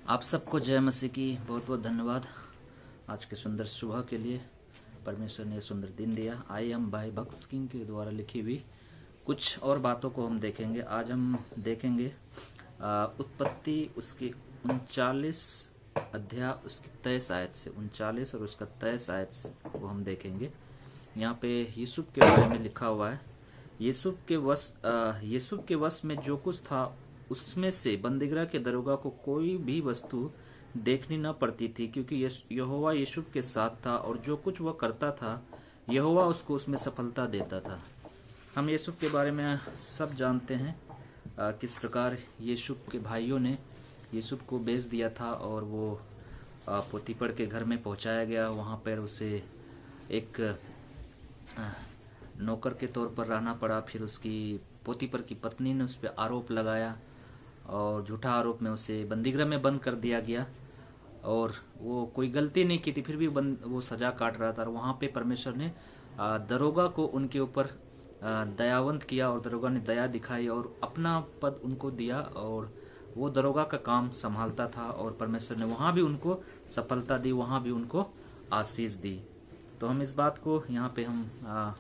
आप सबको जय मसीह की बहुत बहुत धन्यवाद। आज के सुंदर सुबह के लिए परमेश्वर ने सुंदर दिन दिया। आई एम भाई भक्त किंग के द्वारा लिखी हुई कुछ और बातों को हम देखेंगे। आज हम देखेंगे उत्पत्ति उसकी 39 अध्याय उसकी 23 आयत से 39 और उसका 23 आयत से वो हम देखेंगे। यहाँ पे यूसुफ के बारे में लिखा हुआ है। यूसुफ के वश में जो कुछ था उसमें से बंदीगृह के दरोगा को कोई भी वस्तु देखनी न पड़ती थी, क्योंकि यहोवा यूसुफ के साथ था और जो कुछ वह करता था यहोवा उसको उसमें सफलता देता था। हम यूसुफ के बारे में सब जानते हैं किस प्रकार यूसुफ के भाइयों ने यूसुफ को बेच दिया था और वो पोतीफर के घर में पहुंचाया गया। वहां पर उसे एक नौकर के तौर पर रहना पड़ा। फिर उसकी पोतीफर की पत्नी ने उस पर आरोप लगाया और झूठा आरोप में उसे बंदीगृह में बंद कर दिया गया और वो कोई गलती नहीं की थी, फिर भी वो सजा काट रहा था। और वहाँ पे परमेश्वर ने दरोगा को उनके ऊपर दयावंत किया और दरोगा ने दया दिखाई और अपना पद उनको दिया और वो दरोगा का काम संभालता था और परमेश्वर ने वहाँ भी उनको सफलता दी, वहाँ भी उनको आशीष दी। तो हम इस बात को यहाँ पे हम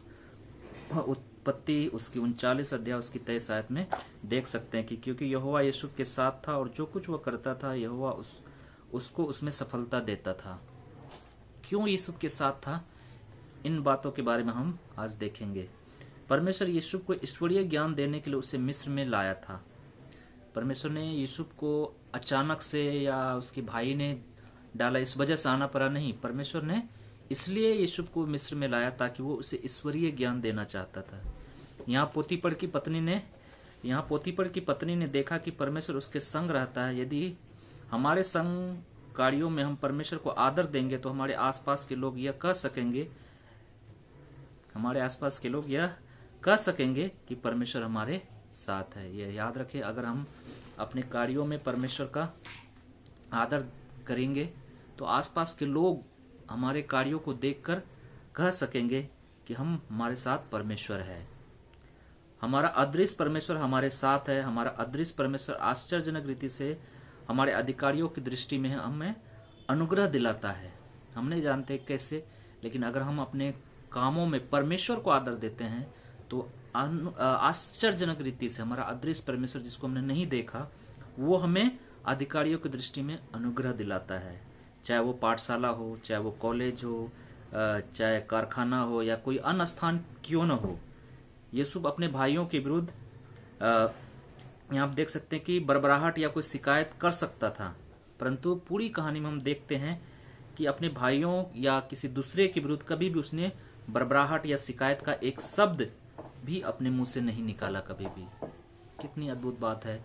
उत्पत्ति उसकी 39 अध्याय उसकी 23 आयत में देख सकते हैं कि क्योंकि यहोवा यूसुफ के साथ था और जो कुछ वह करता था यहोवा उसको उसमें सफलता देता था। क्यों यूसुफ के साथ था, इन बातों के बारे में हम आज देखेंगे। परमेश्वर यूसुफ को ईश्वरीय ज्ञान देने के लिए उसे मिस्र में लाया था। परमेश्वर ने यूसुफ को अचानक से या उसके भाई ने डाला इस वजह से आना पड़ा नहीं। परमेश्वर ने इसलिए यूसुफ को मिस्र में लाया ताकि वो उसे ईश्वरीय ज्ञान देना चाहता था। यहाँ पोतीफर की पत्नी ने देखा कि परमेश्वर उसके संग रहता है। यदि हमारे संग कार्यों में हम परमेश्वर को आदर देंगे तो हमारे आसपास के लोग यह कह सकेंगे कि परमेश्वर हमारे साथ है। यह याद रखें, अगर हम अपने कार्यों में परमेश्वर का आदर करेंगे तो आसपास के लोग हमारे कार्यों को देखकर कह सकेंगे कि हमारे साथ परमेश्वर है। हमारा अदृश्य परमेश्वर हमारे साथ है। हमारा अदृश्य परमेश्वर आश्चर्यजनक रीति से हमारे अधिकारियों की दृष्टि में हमें अनुग्रह दिलाता है। हम नहीं जानते कैसे, लेकिन अगर हम अपने कामों में परमेश्वर को आदर देते हैं तो आश्चर्यजनक रीति से हमारा अदृश्य परमेश्वर जिसको हमने नहीं देखा वो हमें अधिकारियों की दृष्टि में अनुग्रह दिलाता है। चाहे वो पाठशाला हो, चाहे वो कॉलेज हो, चाहे कारखाना हो या कोई अन्य स्थान क्यों न हो। यूसुफ अपने भाइयों के विरुद्ध यहाँ आप देख सकते हैं कि बड़बड़ाहट या कोई शिकायत कर सकता था, परंतु पूरी कहानी में हम देखते हैं कि अपने भाइयों या किसी दूसरे के विरुद्ध कभी भी उसने बड़बड़ाहट या शिकायत का एक शब्द भी अपने मुंह से नहीं निकाला कभी भी। कितनी अद्भुत बात है।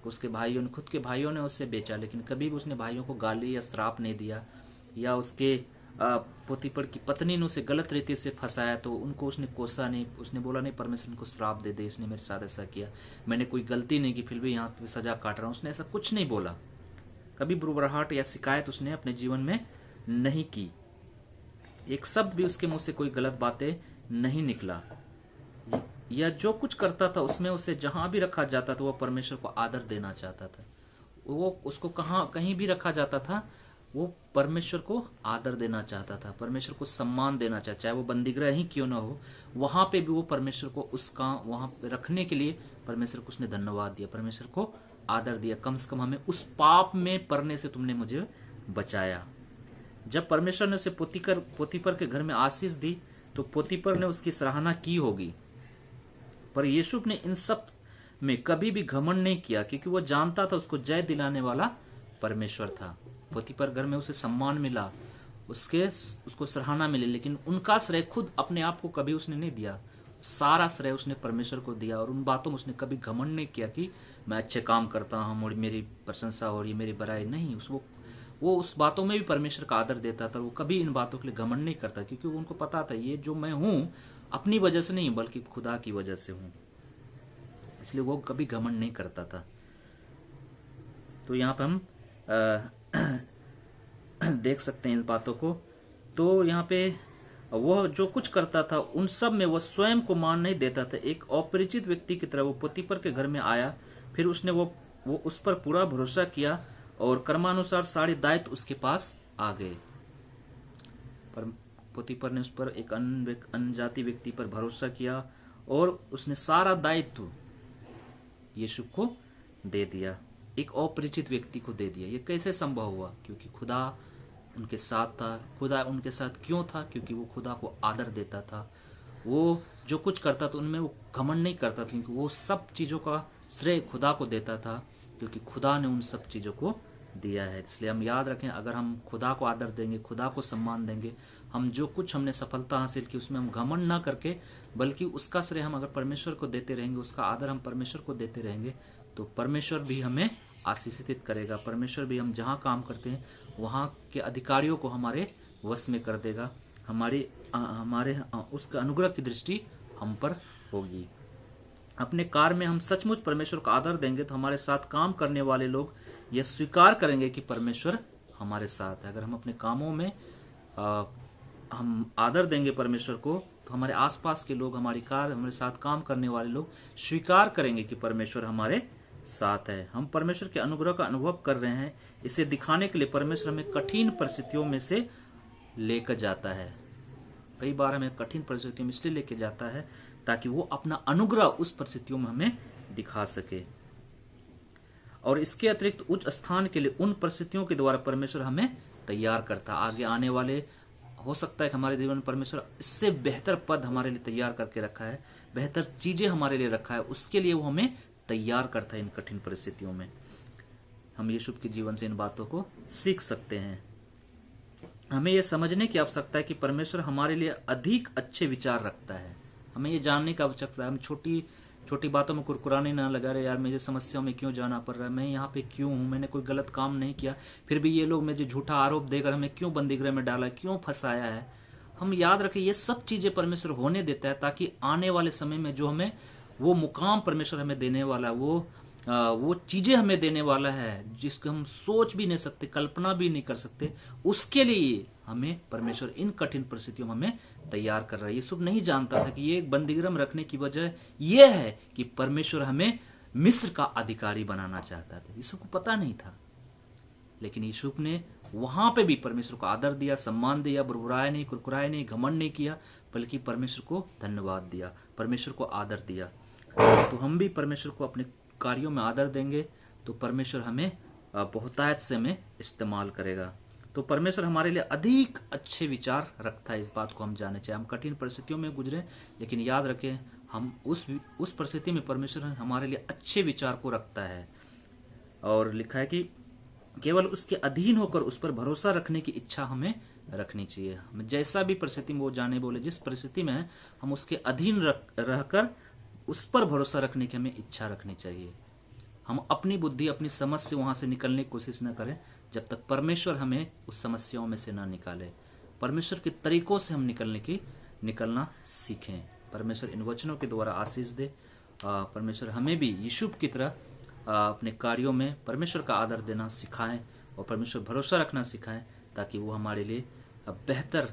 उसके भाइयों ने, खुद के भाइयों ने उससे बेचा, लेकिन कभी भी उसने भाइयों को गाली या श्राप नहीं दिया। या उसके पोतीफर की पत्नी ने उसे गलत रीति से फंसाया तो उनको उसने कोसा नहीं। उसने बोला नहीं परमेश्वर को श्राप दे दे, इसने मेरे साथ ऐसा किया, मैंने कोई गलती नहीं की फिर भी यहाँ पे सजा काट रहा हूँ। उसने ऐसा कुछ नहीं बोला। कभी बुरबराहट या शिकायत उसने अपने जीवन में नहीं की। एक शब्द भी उसके मुंह से कोई गलत बातें नहीं निकला। या जो कुछ करता था उसमें उसे जहां भी रखा जाता था वो परमेश्वर को आदर देना चाहता था। वो उसको कहीं भी रखा जाता था वो परमेश्वर को आदर देना चाहता था, परमेश्वर को सम्मान देना चाहता, चाहे वो बंदीगृह ही क्यों ना हो। वहां पे भी वो परमेश्वर को उसका वहां पे रखने के लिए परमेश्वर को उसने धन्यवाद दिया, परमेश्वर को आदर दिया। कम से कम हमें उस पाप में पड़ने से तुमने मुझे बचाया। जब परमेश्वर ने उसे पोतीफर के घर में आशीष दी तो पोतीफर ने उसकी सराहना की होगी, पर यूसुफ ने इन सब में कभी भी घमंड नहीं किया, क्योंकि वो जानता था उसको जय दिलाने वाला परमेश्वर था। पोतीफर घर में उसे सम्मान मिला, उसको सराहना मिली, लेकिन उनका श्रेय खुद अपने आप को कभी उसने नहीं दिया। सारा श्रेय उसने परमेश्वर को दिया और उन बातों में उसने कभी घमंड नहीं किया कि मैं अच्छे काम करता हूँ और मेरी प्रशंसा हो रही है, मेरी बड़ाई नहीं। वो उस बातों में भी परमेश्वर का आदर देता था। वो कभी इन बातों के लिए घमंड नहीं करता, क्योंकि उनको पता था ये जो मैं हूँ अपनी वजह से नहीं बल्कि खुदा की वजह से हूँ, इसलिए वो कभी घमंड नहीं करता था। तो यहाँ पे हम देख सकते हैं इन बातों को। तो यहाँ पे वो जो कुछ करता था उन सब में वो स्वयं को मान नहीं देता था। एक अपरिचित व्यक्ति की तरह वो पोतीफर के घर में आया, फिर उसने वो उस पर पूरा भरोसा किया और कर्मानुसार सारे दायित्व उसके पास आ गए। पर पोतीफर ने उस पर एक अन्य जाति व्यक्ति पर भरोसा किया और उसने सारा दायित्व यीशु को दे दिया, एक अपरिचित व्यक्ति को दे दिया। ये कैसे संभव हुआ? क्योंकि खुदा उनके साथ था। खुदा उनके साथ क्यों था? क्योंकि वो खुदा को आदर देता था। वो जो कुछ करता था उनमें वो घमंड नहीं करता था, क्योंकि वो सब चीज़ों का श्रेय खुदा को देता था, क्योंकि खुदा ने उन सब चीज़ों को दिया है। इसलिए हम याद रखें, अगर हम खुदा को आदर देंगे, खुदा को सम्मान देंगे, हम जो कुछ हमने सफलता हासिल की उसमें हम घमंड ना करके, बल्कि उसका श्रेय हम अगर परमेश्वर को देते रहेंगे, उसका आदर हम परमेश्वर को देते रहेंगे, तो परमेश्वर भी हमें आशीषित करेगा। परमेश्वर भी हम जहाँ काम करते हैं वहाँ के अधिकारियों को हमारे वश में कर देगा। हमारे उसका अनुग्रह की दृष्टि हम पर होगी। अपने कार्य में हम सचमुच परमेश्वर का आदर देंगे तो हमारे साथ काम करने वाले लोग यह स्वीकार करेंगे कि परमेश्वर हमारे साथ है। अगर हम अपने कामों में हम आदर देंगे परमेश्वर को, तो हमारे आसपास के लोग, हमारे साथ काम करने वाले लोग स्वीकार करेंगे कि परमेश्वर हमारे साथ है। हम परमेश्वर के अनुग्रह का अनुभव कर रहे हैं, इसे दिखाने के लिए परमेश्वर हमें कठिन परिस्थितियों में से लेकर जाता है। कई बार हमें कठिन परिस्थितियों में इसलिए लेकर जाता है ताकि वो अपना अनुग्रह उस परिस्थितियों में हमें दिखा सके। और इसके अतिरिक्त उच्च स्थान के लिए उन परिस्थितियों के द्वारा परमेश्वर हमें तैयार करता है। आगे आने वाले हो सकता है कि हमारे जीवन में परमेश्वर इससे बेहतर पद हमारे लिए तैयार करके रखा है, बेहतर चीजें हमारे लिए रखा है, उसके लिए वो हमें तैयार करता है। इन कठिन परिस्थितियों में हम यीशु के जीवन से इन बातों को सीख सकते हैं। हमें यह समझने की आवश्यकता है कि परमेश्वर हमारे लिए अधिक अच्छे विचार रखता है। हमें ये जानने की आवश्यकता है। हम छोटी छोटी बातों में कुरकुराने ना लगा रहे, यार मुझे समस्याओं में क्यों जाना पड़ रहा है, मैं यहाँ पे क्यों हूँ, मैंने कोई गलत काम नहीं किया, फिर भी ये लोग मुझे झूठा आरोप देकर हमें क्यों बंदीगृह में डाला, क्यों फंसाया है। हम याद रखें, ये सब चीजें परमेश्वर होने देता है ताकि आने वाले समय में जो हमें वो मुकाम परमेश्वर हमें देने वाला, वो चीजें हमें देने वाला है जिसको हम सोच भी नहीं सकते, कल्पना भी नहीं कर सकते, उसके लिए हमें परमेश्वर इन कठिन परिस्थितियों में हमें तैयार कर रहा है। यूसुफ नहीं जानता था कि ये एक बंदीगृह में रखने की वजह यह है कि परमेश्वर हमें मिस्र का अधिकारी बनाना चाहता था। यूसुफ को पता नहीं था, लेकिन यूसुफ ने वहां पे भी परमेश्वर को आदर दिया, सम्मान दिया, बुरबुराया नहीं, कुरकुराया नहीं, घमंड नहीं किया, बल्कि परमेश्वर को धन्यवाद दिया, परमेश्वर को आदर दिया। तो हम भी परमेश्वर को अपने कार्यों में आदर देंगे तो परमेश्वर हमें बहुतायत से हमें इस्तेमाल करेगा। तो परमेश्वर हमारे लिए अधिक अच्छे विचार रखता है, इस बात को हम जानना चाहिए। हम कठिन परिस्थितियों में गुजरे, लेकिन याद रखें हम उस परिस्थिति में परमेश्वर हमारे लिए अच्छे विचार को रखता है। और लिखा है कि केवल उसके अधीन होकर उस पर भरोसा रखने की इच्छा हमें रखनी चाहिए। हम जैसा भी परिस्थिति में वो जाने बोले, जिस परिस्थिति में है हम उसके अधीन रहकर उस पर भरोसा रखने की हमें इच्छा रखनी चाहिए। हम अपनी बुद्धि, अपनी समझ से वहां से निकलने की कोशिश न करें जब तक परमेश्वर हमें उस समस्याओं में से ना निकाले। परमेश्वर के तरीकों से हम निकलना सीखें। परमेश्वर इन वचनों के द्वारा आशीष दे। परमेश्वर हमें भी यीशु की तरह अपने कार्यों में परमेश्वर का आदर देना सिखाएं और परमेश्वर भरोसा रखना सिखाएं, ताकि वो हमारे लिए बेहतर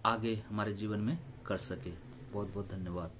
आगे हमारे जीवन में कर सके। बहुत बहुत धन्यवाद।